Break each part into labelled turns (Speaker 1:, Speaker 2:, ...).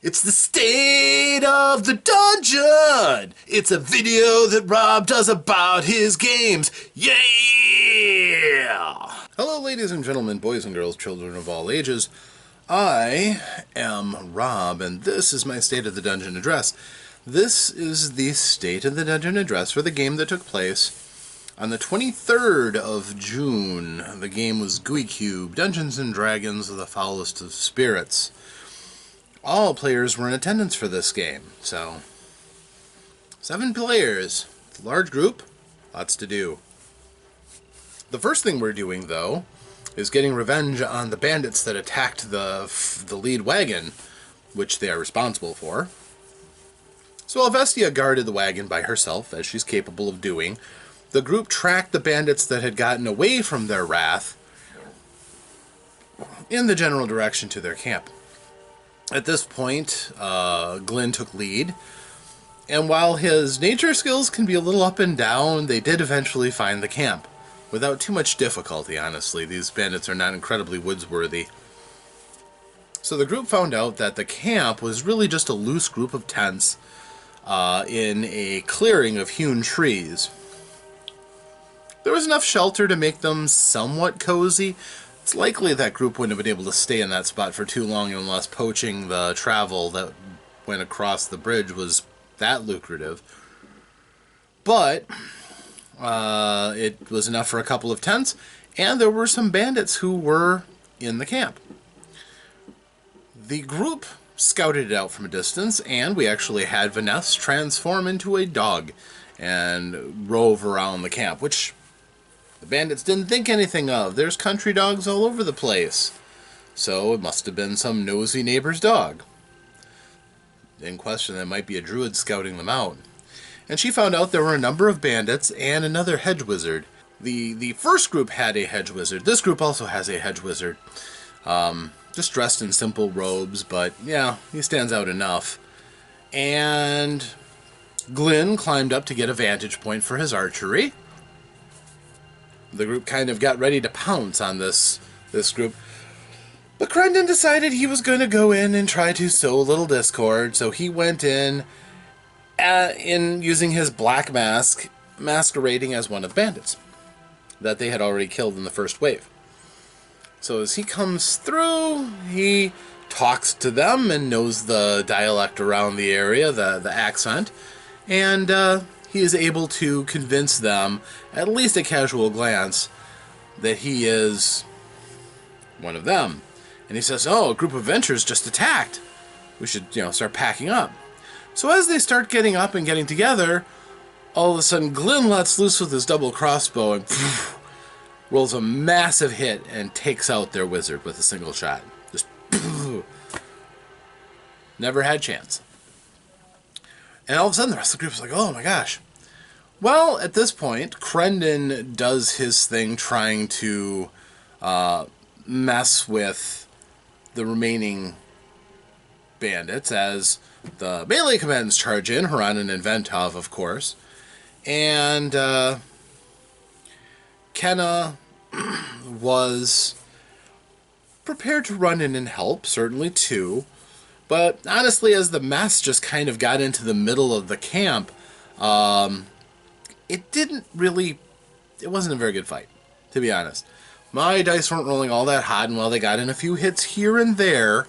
Speaker 1: It's the state of the dungeon. It's a video that Rob does about his games. Yeah! Hello, ladies and gentlemen, boys and girls, children of all ages. I am Rob, and this is my State of the Dungeon address. This is the State of the Dungeon address for the game that took place on the 23rd of June. The game was Gooey Cube, Dungeons & Dragons, The Foulest of Spirits. All players were in attendance for this game, so 7 players. It's a large group, lots to do. The first thing we're doing, though, is getting revenge on the bandits that attacked the lead wagon, which they are responsible for. So Alvestia guarded the wagon by herself, as she's capable of doing. The group tracked the bandits that had gotten away from their wrath in the general direction to their camp. At this point, Glenn took lead, and while his nature skills can be a little up and down, they did eventually find the camp. Without too much difficulty, honestly. These bandits are not incredibly woodsworthy. So the group found out that the camp was really just a loose group of tents in a clearing of hewn trees. There was enough shelter to make them somewhat cozy. It's likely that group wouldn't have been able to stay in that spot for too long unless poaching the travel that went across the bridge was that lucrative. But it was enough for a couple of tents, and there were some bandits who were in the camp. The group scouted it out from a distance, and we actually had Vanessa transform into a dog and rove around the camp, which the bandits didn't think anything of. There's country dogs all over the place. So it must have been some nosy neighbor's dog. In question, that might be a druid scouting them out. And she found out there were a number of bandits and another hedge wizard. The first group had a hedge wizard. This group also has a hedge wizard. Just dressed in simple robes, but yeah, he stands out enough. And Glenn climbed up to get a vantage point for his archery. The group kind of got ready to pounce on this group. But Crendon decided he was going to go in and try to sow a little discord, so he went in using his black mask, masquerading as one of the bandits that they had already killed in the first wave. So as he comes through, he talks to them and knows the dialect around the area, the accent, and he is able to convince them, at least at casual glance, that he is one of them. And he says, "Oh, a group of adventurers just attacked. We should, start packing up." So as they start getting up and getting together, all of a sudden Glenn lets loose with his double crossbow and rolls a massive hit and takes out their wizard with a single shot. Just never had a chance. And all of a sudden the rest of the group's like, "Oh my gosh." Well, at this point, Crendon does his thing trying to mess with the remaining bandits as the melee combatants charge in, Haran and Ventov, of course. And Kenna was prepared to run in and help, certainly too. But honestly, as the mess just kind of got into the middle of the camp, it wasn't a very good fight, to be honest. My dice weren't rolling all that hot, and while they got in a few hits here and there,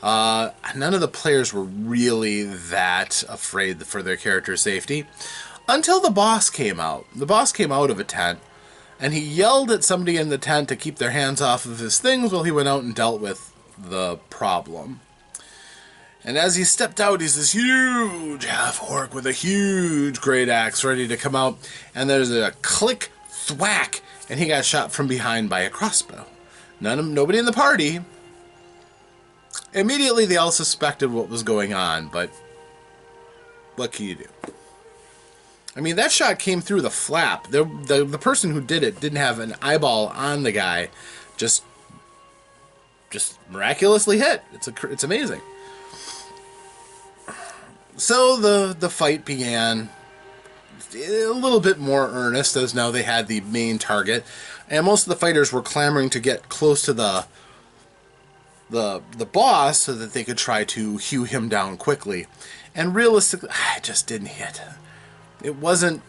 Speaker 1: none of the players were really that afraid for their character safety until the boss came out. The boss came out of a tent, and he yelled at somebody in the tent to keep their hands off of his things while he went out and dealt with the problem. And as he stepped out, he's this huge half-orc with a huge great axe ready to come out, and there's a click, thwack, and he got shot from behind by a crossbow. Nobody in the party. Immediately, they all suspected what was going on, but what can you do? I mean, that shot came through the flap. The person who did it didn't have an eyeball on the guy. Just miraculously hit. It's amazing. So the fight began a little bit more earnest, as now they had the main target, and most of the fighters were clamoring to get close to the the boss so that they could try to hew him down quickly. And realistically, it just didn't hit. It wasn't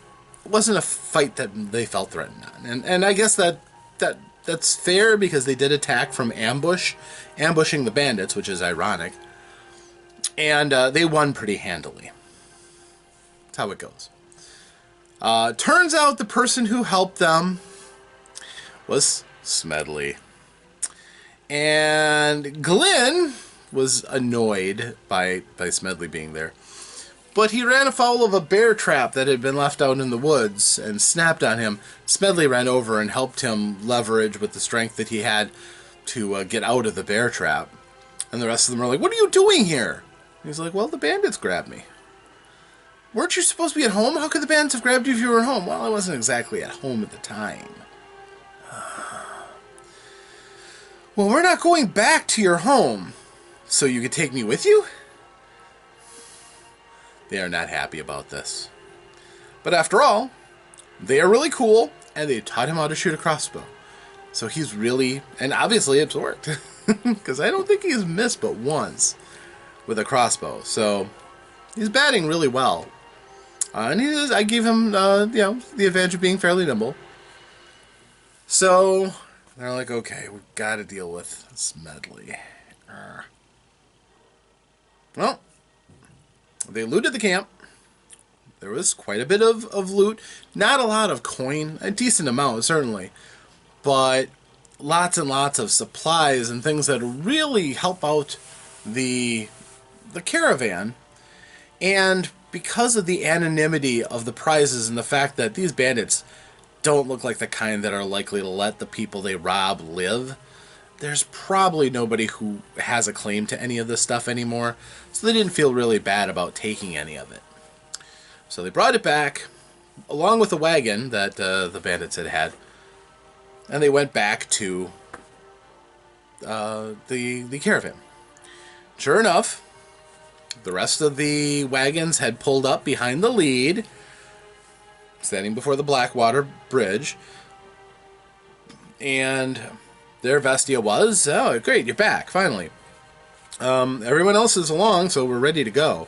Speaker 1: a fight that they felt threatened on. And I guess that's fair because they did attack from ambushing the bandits, which is ironic. And they won pretty handily. That's how it goes. Turns out the person who helped them was Smedley. And Glenn was annoyed by Smedley being there. But he ran afoul of a bear trap that had been left out in the woods and snapped on him. Smedley ran over and helped him leverage with the strength that he had to get out of the bear trap. And the rest of them were like, "What are you doing here?" And he's like, "Well, the bandits grabbed me." "Weren't you supposed to be at home? How could the bandits have grabbed you if you were at home?" "Well, I wasn't exactly at home at the time." "Well, we're not going back to your home, so you could take me with you?" They are not happy about this. But after all, they are really cool, and they taught him how to shoot a crossbow. So he's really, and obviously it's worked, because I don't think he's missed but once with a crossbow. So he's batting really well. And I gave him, the advantage of being fairly nimble. So they're like, okay, we've got to deal with Smedley. Well, they looted the camp. There was quite a bit of loot. Not a lot of coin. A decent amount, certainly. But lots and lots of supplies and things that really help out the caravan. And because of the anonymity of the prizes and the fact that these bandits don't look like the kind that are likely to let the people they rob live, there's probably nobody who has a claim to any of this stuff anymore, so they didn't feel really bad about taking any of it. So they brought it back, along with the wagon that the bandits had, and they went back to the caravan. Sure enough, the rest of the wagons had pulled up behind the lead, standing before the Blackwater Bridge, and their Vestia was, "Oh, great, you're back, finally. Everyone else is along, so we're ready to go."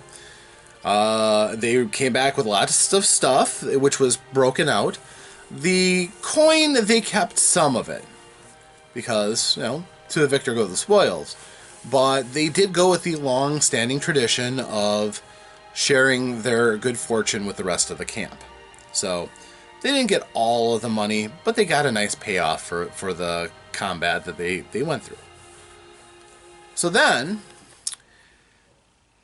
Speaker 1: They came back with lots of stuff, which was broken out. The coin, they kept some of it, because, to the victor go the spoils. But they did go with the long-standing tradition of sharing their good fortune with the rest of the camp. So they didn't get all of the money, but they got a nice payoff for the combat that they went through. So then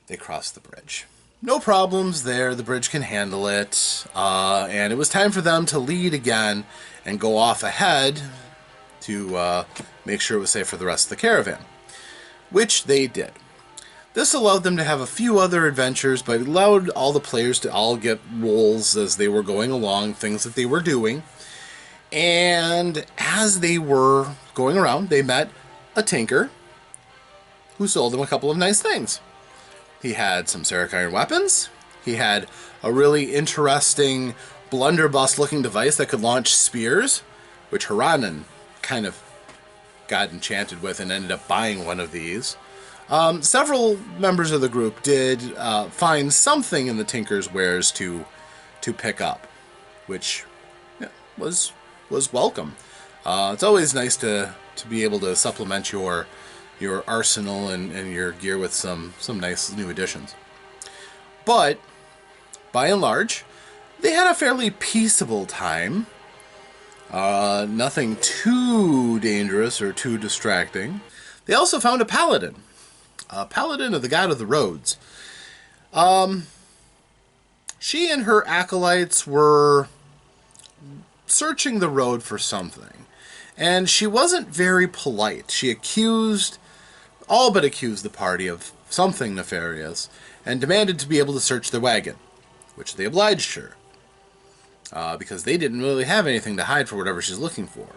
Speaker 1: they crossed the bridge. No problems there. The bridge can handle it. And it was time for them to lead again and go off ahead to make sure it was safe for the rest of the caravan, which they did. This allowed them to have a few other adventures, but it allowed all the players to all get roles as they were going along, things that they were doing. And as they were going around, they met a tinker who sold them a couple of nice things. He had some Ceric iron weapons. He had a really interesting blunderbuss-looking device that could launch spears, which Haranen kind of got enchanted with and ended up buying one of these. Several members of the group did find something in the tinker's wares to pick up, which was welcome. It's always nice to be able to supplement your arsenal and your gear with some nice new additions. But by and large, they had a fairly peaceable time. Nothing too dangerous or too distracting. They also found a paladin of the God of the Roads. She and her acolytes were searching the road for something, and she wasn't very polite. She all but accused the party of something nefarious, and demanded to be able to search their wagon, which they obliged her, because they didn't really have anything to hide for whatever she's looking for.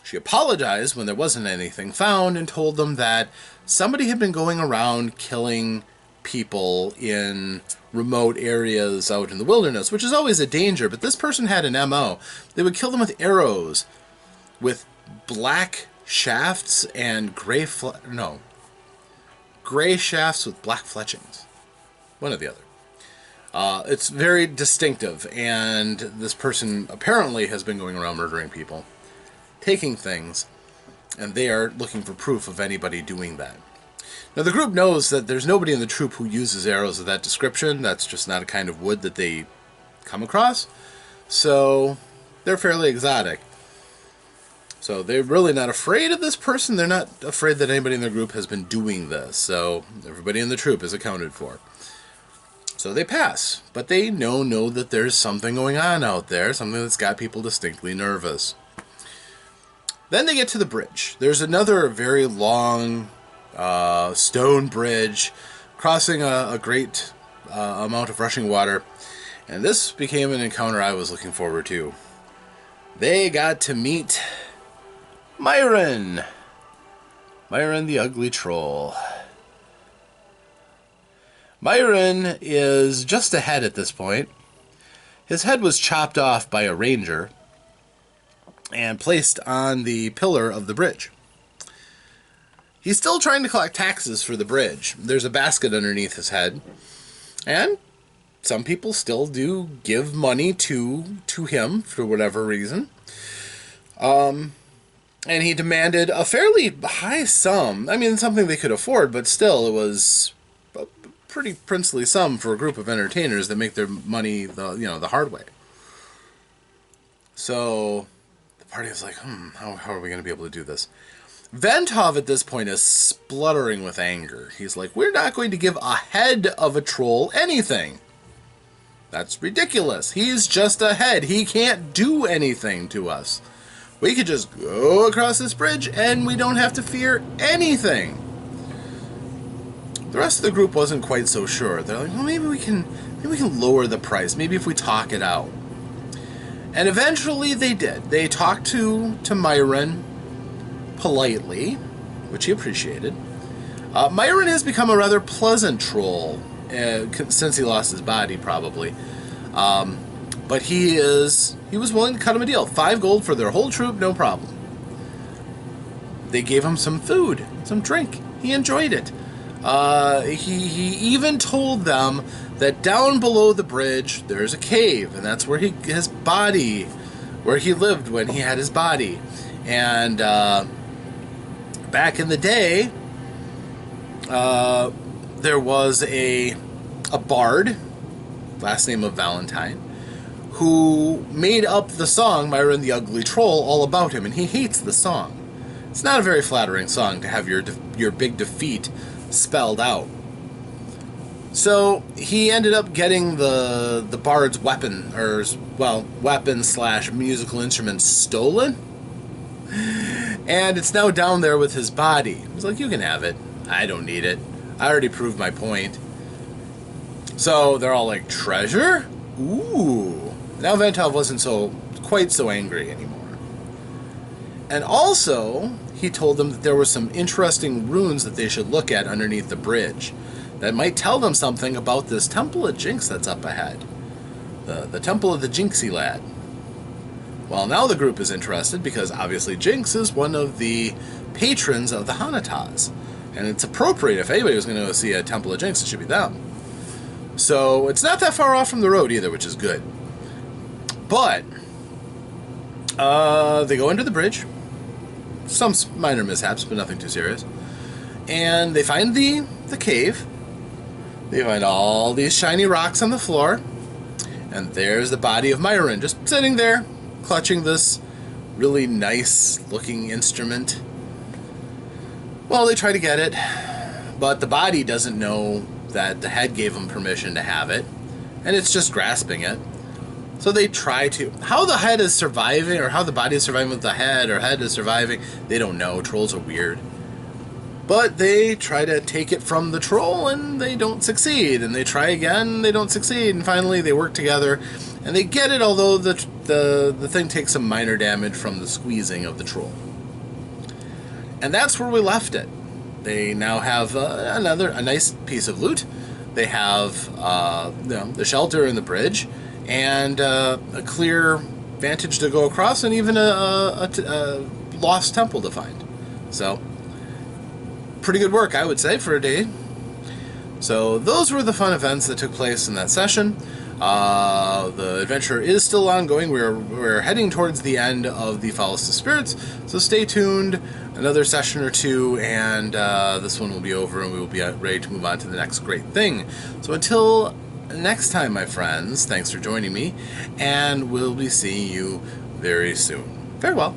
Speaker 1: She apologized when there wasn't anything found and told them that somebody had been going around killing people in remote areas out in the wilderness, which is always a danger, but this person had an MO. They would kill them with arrows, with black shafts and gray shafts with black fletchings. One or the other. It's very distinctive, and this person apparently has been going around murdering people, taking things, and they are looking for proof of anybody doing that. Now, the group knows that there's nobody in the troop who uses arrows of that description. That's just not a kind of wood that they come across. So, they're fairly exotic. So, they're really not afraid of this person. They're not afraid that anybody in their group has been doing this. So, everybody in the troop is accounted for. So, they pass. But they know that there's something going on out there. Something that's got people distinctly nervous. Then they get to the bridge. There's another very long stone bridge crossing a great amount of rushing water, and this became an encounter I was looking forward to. They got to meet Myron the ugly troll. Myron is just ahead at this point. His head was chopped off by a ranger and placed on the pillar of the bridge. He's still trying to collect taxes for the bridge. There's a basket underneath his head. And some people still do give money to him for whatever reason. And he demanded a fairly high sum. I mean, something they could afford, but still, it was a pretty princely sum for a group of entertainers that make their money the hard way. So the party is like, how are we going to be able to do this? Ventov at this point is spluttering with anger. He's like, we're not going to give a head of a troll anything. That's ridiculous. He's just a head. He can't do anything to us. We could just go across this bridge and we don't have to fear anything. The rest of the group wasn't quite so sure. They're like, well, maybe we can lower the price. Maybe if we talk it out. And eventually they did. They talked to Myron politely, which he appreciated. Myron has become a rather pleasant troll since he lost his body, probably. But he was willing to cut him a deal. 5 gold for their whole troop, no problem. They gave him some food, some drink. He enjoyed it. He even told them that down below the bridge there's a cave, and that's where where he lived when he had his body. And back in the day, there was a bard, last name of Valentine, who made up the song Myron the Ugly Troll all about him, and he hates the song. It's not a very flattering song to have your big defeat spelled out. So he ended up getting the bard's weapon, weapon/musical instrument stolen. And it's now down there with his body. He's like, you can have it. I don't need it. I already proved my point. So they're all like, treasure? Ooh. Now Ventov wasn't quite so angry anymore. And also, he told them that there were some interesting runes that they should look at underneath the bridge that might tell them something about this Temple of Jinx that's up ahead. The Temple of the Jinxie Lad. Well, now the group is interested because obviously Jinx is one of the patrons of the Hanatas. And it's appropriate, if anybody was going to go see a Temple of Jinx, it should be them. So it's not that far off from the road either, which is good. But they go into the bridge. Some minor mishaps, but nothing too serious. And they find the cave. They find all these shiny rocks on the floor. And there's the body of Myron just sitting there, clutching this really nice-looking instrument. Well, they try to get it, but the body doesn't know that the head gave him permission to have it, and it's just grasping it. So they try to... How the head is surviving, or how the body is surviving with the head, or head is surviving, they don't know. Trolls are weird. But they try to take it from the troll, and they don't succeed. And they try again, they don't succeed. And finally, they work together, and they get it, although the thing takes some minor damage from the squeezing of the troll. And that's where we left it. They now have a nice piece of loot. They have the shelter and the bridge, and a clear vantage to go across, and even a lost temple to find. So, pretty good work, I would say, for a day. So those were the fun events that took place in that session. The adventure is still ongoing. We're heading towards the end of the Foulest of Spirits, so stay tuned. Another session or two, and this one will be over, and we will be ready to move on to the next great thing. So until next time, my friends, thanks for joining me, and we'll be seeing you very soon. Farewell.